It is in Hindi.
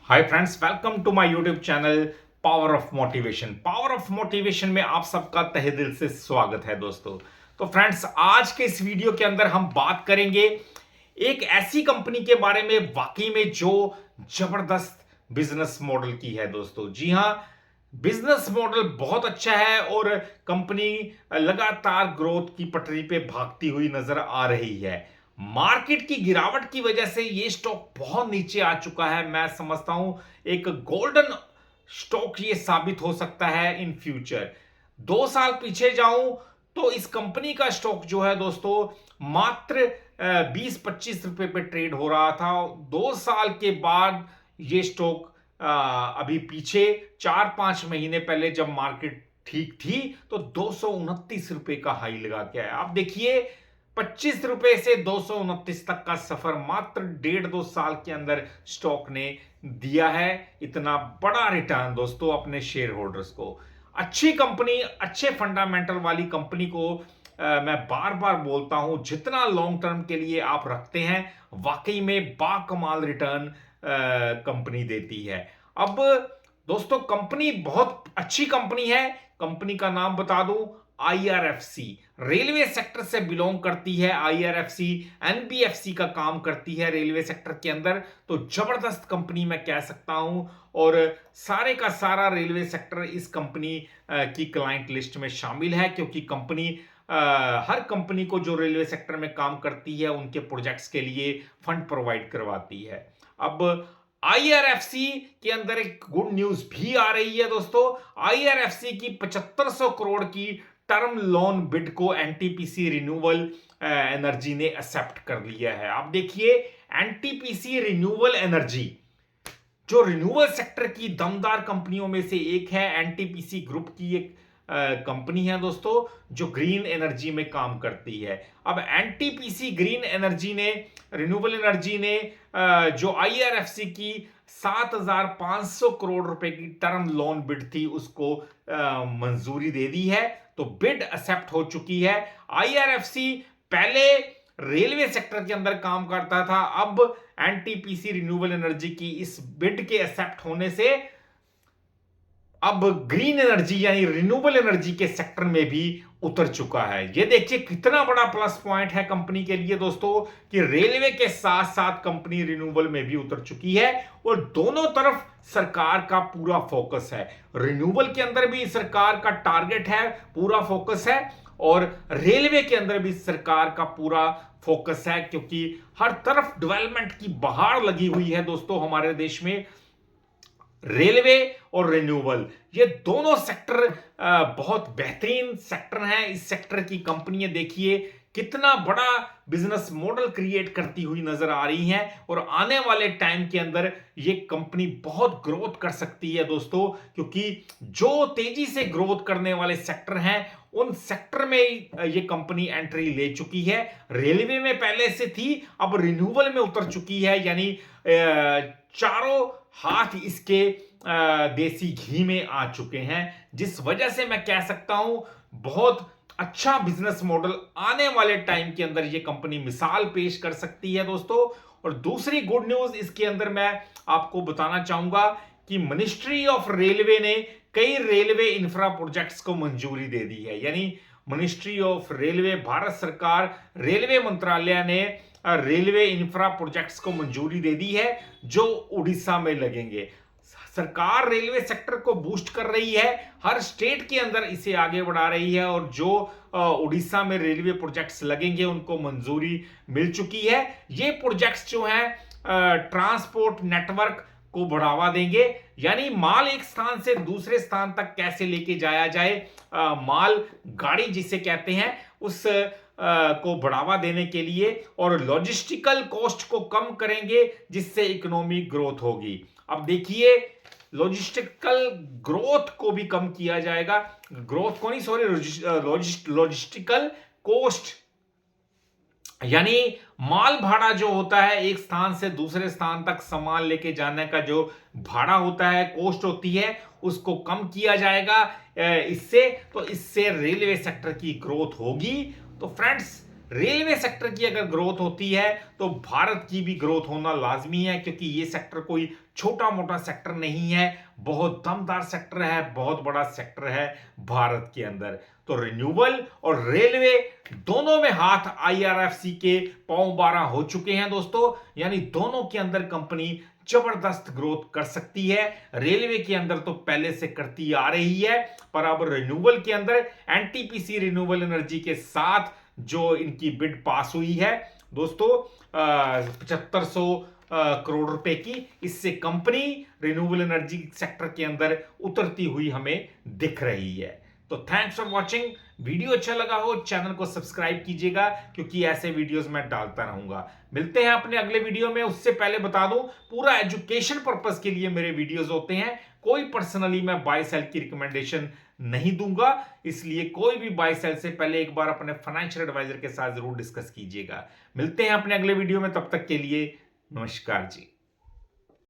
Hi friends, welcome to my YouTube channel power of motivation. Power of motivation में आप सबका तहे दिल से स्वागत है दोस्तों। तो फ्रेंड्स, आज के इस वीडियो के अंदर हम बात करेंगे एक ऐसी कंपनी के बारे में वाकई में जो जबरदस्त बिजनेस मॉडल की है दोस्तों। जी हाँ, बिजनेस मॉडल बहुत अच्छा है और कंपनी लगातार ग्रोथ की पटरी पे भागती हुई नजर आ रही है। मार्केट की गिरावट की वजह से ये स्टॉक बहुत नीचे आ चुका है। मैं समझता हूं एक गोल्डन स्टॉक ये साबित हो सकता है इन फ्यूचर। 2 साल पीछे जाऊं तो इस कंपनी का स्टॉक जो है दोस्तों मात्र 20-25 रुपए पे ट्रेड हो रहा था। 2 साल के बाद ये स्टॉक अभी पीछे 4-5 महीने पहले जब मार्केट ठीक थी तो 229 रुपए का हाई लगा के आया। आप देखिए, 25 रुपए से 229 तक का सफर मात्र 1.5-2 साल के अंदर स्टॉक ने दिया है। इतना बड़ा रिटर्न दोस्तों अपने शेयर होल्डर्स को। अच्छी कंपनी, अच्छे फंडामेंटल वाली कंपनी को मैं बार बार बोलता हूं, जितना लॉन्ग टर्म के लिए आप रखते हैं वाकई में बाकमाल रिटर्न कंपनी देती है। अब दोस्तों, कंपनी बहुत अच्छी कंपनी है। कंपनी का नाम बता दूं, आईआरएफसी। रेलवे सेक्टर से बिलोंग करती है आईआरएफसी। एनबीएफसी का काम करती है रेलवे सेक्टर के अंदर। तो जबरदस्त कंपनी मैं कह सकता हूं। और सारे का सारा रेलवे सेक्टर इस कंपनी की क्लाइंट लिस्ट में शामिल है, क्योंकि कंपनी हर कंपनी को जो रेलवे सेक्टर में काम करती है उनके प्रोजेक्ट्स के लिए फंड प्रोवाइड करवाती है। अब आईआरएफसी के अंदर एक गुड न्यूज भी आ रही है दोस्तों। आईआरएफसी की 7500 करोड़ की टर्म लोन बिड को एनटीपीसी रिन्यूएबल एनर्जी ने एक्सेप्ट कर लिया है। आप देखिए, एनटीपीसी रिन्यूएबल एनर्जी जो रिन्यूएबल सेक्टर की दमदार कंपनियों में से एक है। एनटीपीसी ग्रुप की एक कंपनी है दोस्तों जो ग्रीन एनर्जी में काम करती है। अब एनटीपीसी ग्रीन एनर्जी ने, रिन्यूएबल एनर्जी ने जो आईआरएफसी की 7,500 करोड़ रुपए की टर्म लोन बिड थी उसको मंजूरी दे दी है। तो बिड एक्सेप्ट हो चुकी है। आईआरएफसी पहले रेलवे सेक्टर के अंदर काम करता था। अब एनटीपीसी रिन्यूएबल एनर्जी की इस बिड के एक्सेप्ट होने से अब ग्रीन एनर्जी यानी रिन्यूएबल एनर्जी के सेक्टर में भी उतर चुका है। ये देखिए कितना बड़ा प्लस पॉइंट है कंपनी के लिए दोस्तों कि रेलवे के साथ साथ कंपनी रिन्यूएबल में भी उतर चुकी है। और दोनों तरफ सरकार का पूरा फोकस है। रिन्यूएबल के अंदर भी सरकार का टारगेट है, पूरा फोकस है। और रेलवे के अंदर भी सरकार का पूरा फोकस है, क्योंकि हर तरफ डेवलपमेंट की बहार लगी हुई है दोस्तों हमारे देश में। रेलवे और रिन्यूएबल, ये दोनों सेक्टर बहुत बेहतरीन सेक्टर हैं। इस सेक्टर की कंपनियां देखिए कितना बड़ा बिजनेस मॉडल क्रिएट करती हुई नजर आ रही हैं। और आने वाले टाइम के अंदर ये कंपनी बहुत ग्रोथ कर सकती है दोस्तों, क्योंकि जो तेजी से ग्रोथ करने वाले सेक्टर हैं उन सेक्टर में ये कंपनी एंट्री ले चुकी है। रेलवे में पहले से थी, अब रिन्यूएबल में उतर चुकी है। यानी चारों हाथ इसके देसी घी में आ चुके हैं, जिस वजह से मैं कह सकता हूं बहुत अच्छा बिजनेस मॉडल आने वाले टाइम के अंदर ये कंपनी मिसाल पेश कर सकती है दोस्तों। और दूसरी गुड न्यूज इसके अंदर मैं आपको बताना चाहूंगा कि मिनिस्ट्री ऑफ रेलवे ने कई रेलवे इंफ्रा प्रोजेक्ट्स को मंजूरी दे दी है। यानी मिनिस्ट्री ऑफ रेलवे, भारत सरकार रेलवे मंत्रालय ने रेलवे इंफ्रा प्रोजेक्ट्स को मंजूरी दे दी है जो उड़ीसा में लगेंगे। सरकार रेलवे सेक्टर को बूस्ट कर रही है, हर स्टेट के अंदर इसे आगे बढ़ा रही है। और जो उड़ीसा में रेलवे प्रोजेक्ट्स लगेंगे उनको मंजूरी मिल चुकी है। ये प्रोजेक्ट्स जो हैं ट्रांसपोर्ट नेटवर्क को बढ़ावा देंगे। यानी माल एक स्थान से दूसरे स्थान तक कैसे लेके जाया जाए, माल गाड़ी जिसे कहते हैं, उस को बढ़ावा देने के लिए। और लॉजिस्टिकल कॉस्ट को कम करेंगे जिससे इकोनॉमिक ग्रोथ होगी। अब देखिए, लॉजिस्टिकल ग्रोथ को भी कम किया जाएगा, ग्रोथ को नहीं, सॉरी, लॉजिस्टिकल कॉस्ट यानी माल भाड़ा जो होता है एक स्थान से दूसरे स्थान तक सामान लेके जाने का जो भाड़ा होता है, कॉस्ट होती है, उसको कम किया जाएगा इससे। तो इससे रेलवे सेक्टर की ग्रोथ होगी। तो फ्रेंड्स, रेलवे सेक्टर की अगर ग्रोथ होती है तो भारत की भी ग्रोथ होना लाजमी है, क्योंकि ये सेक्टर कोई छोटा मोटा सेक्टर नहीं है, बहुत दमदार सेक्टर है, बहुत बड़ा सेक्टर है भारत के अंदर। तो रिन्यूएबल और रेलवे दोनों में हाथ आईआरएफसी के पांव 12 हो चुके हैं दोस्तों, यानी दोनों के अंदर कंपनी जबरदस्त ग्रोथ कर सकती है। रेलवे के अंदर तो पहले से करती आ रही है, पर अब रिन्यूएबल के अंदर एनटीपीसी रिन्यूएबल एनर्जी के साथ जो इनकी बिड पास हुई है दोस्तों 7500 करोड़ रुपए की, इससे कंपनी रिन्यूएबल एनर्जी सेक्टर के अंदर उतरती हुई हमें दिख रही है। तो थैंक्स फॉर वॉचिंग। वीडियो अच्छा लगा हो चैनल को सब्सक्राइब कीजिएगा, क्योंकि ऐसे वीडियोस मैं डालता रहूंगा। मिलते हैं अपने अगले वीडियो में। उससे पहले बता दूं, पूरा एजुकेशन पर्पस के लिए मेरे वीडियोस होते हैं, कोई पर्सनली मैं बाय सेल की रिकमेंडेशन नहीं दूंगा, इसलिए कोई भी बाय सेल से पहले एक बार अपने फाइनेंशियल एडवाइजर के साथ जरूर डिस्कस कीजिएगा। मिलते हैं अपने अगले वीडियो में, तब तक के लिए नमस्कार जी।